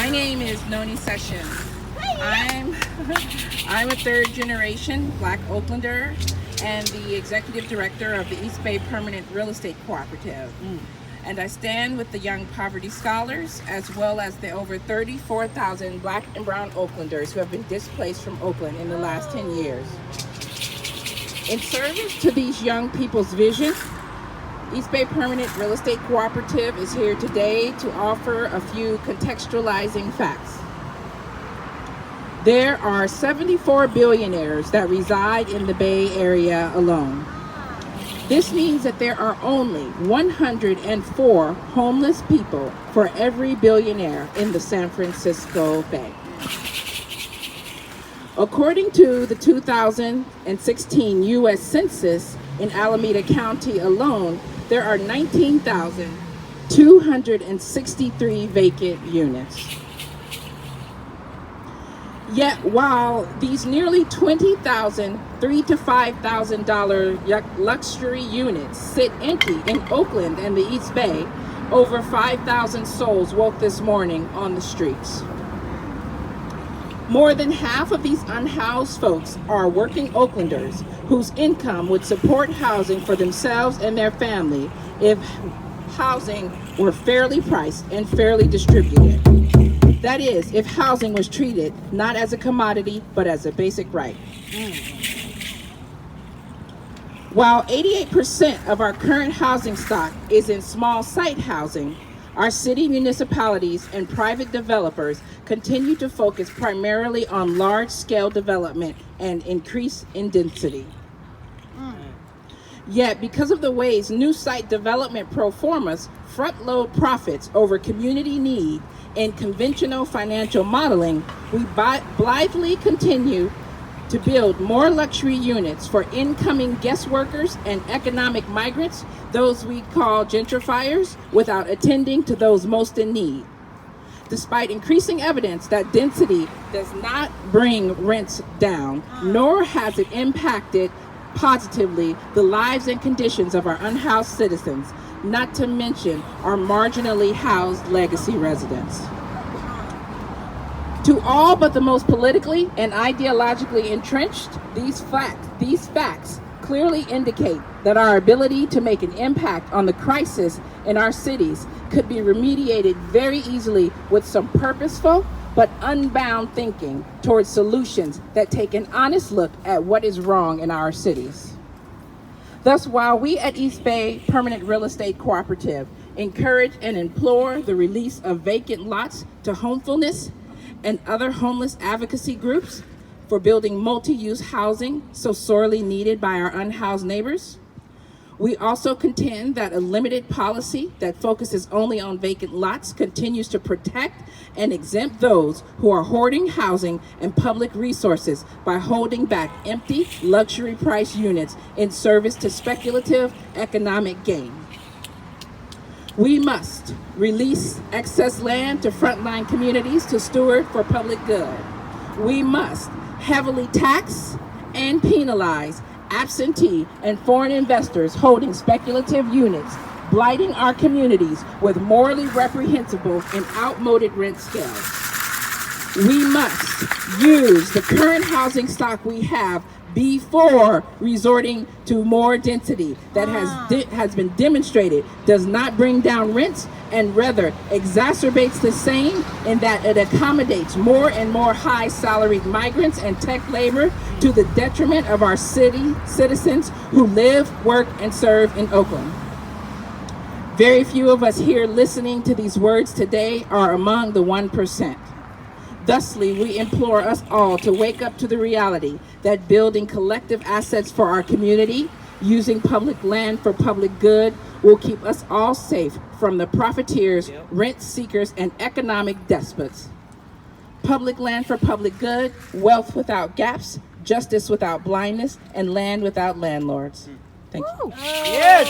My name is Noni Session. I'm I'm a third generation Black Oaklander and the executive director of the East Bay Permanent Real Estate Cooperative. And I stand with the Young Poverty Scholars as well as the over 34,000 Black and Brown Oaklanders who have been displaced from Oakland in the last 10 years. In service to these young people's vision, East Bay Permanent Real Estate Cooperative is here today to offer a few contextualizing facts. There are 74 billionaires that reside in the Bay Area alone. This means that there are only 104 homeless people for every billionaire in the San Francisco Bay. According to the 2016 U.S. Census, in Alameda County alone, there are 19,263 vacant units. Yet, while these nearly 20,000 $3,000 to $5,000 luxury units sit empty in Oakland and the East Bay, over 5,000 souls woke this morning on the streets. More than half of these unhoused folks are working Oaklanders whose income would support housing for themselves and their family if housing were fairly priced and fairly distributed. That is, if housing was treated not as a commodity, but as a basic right. While 88% of our current housing stock is in small site housing, our city municipalities and private developers continue to focus primarily on large-scale development and increase in density. Yet, because of the ways new site development pro formas front-load profits over community need in conventional financial modeling, we blithely continue to build more luxury units for incoming guest workers and economic migrants, those we call gentrifiers, without attending to those most in need. Despite increasing evidence that density does not bring rents down, nor has it impacted positively the lives and conditions of our unhoused citizens, not to mention our marginally housed legacy residents. To all but the most politically and ideologically entrenched, these facts clearly indicate that our ability to make an impact on the crisis in our cities could be remediated very easily with some purposeful but unbound thinking towards solutions that take an honest look at what is wrong in our cities. Thus, while we at East Bay Permanent Real Estate Cooperative encourage and implore the release of vacant lots to Homefulness and other homeless advocacy groups for building multi-use housing so sorely needed by our unhoused neighbors, we also contend that a limited policy that focuses only on vacant lots continues to protect and exempt those who are hoarding housing and public resources by holding back empty luxury price units in service to speculative economic gain. We must release excess land to frontline communities to steward for public good. We must heavily tax and penalize absentee and foreign investors holding speculative units, blighting our communities with morally reprehensible and outmoded rent scales. We must use the current housing stock we have before resorting to more density that has been demonstrated does not bring down rents and rather exacerbates the same in that it accommodates more and more high salaried migrants and tech labor to the detriment of our city citizens who live, work, and serve in Oakland. Very few of us here listening to these words today are among the 1%. Thusly, we implore us all to wake up to the reality that building collective assets for our community, using public land for public good, will keep us all safe from the profiteers, rent seekers, and economic despots. Public land for public good, wealth without gaps, justice without blindness, and land without landlords. Thank you. Yes.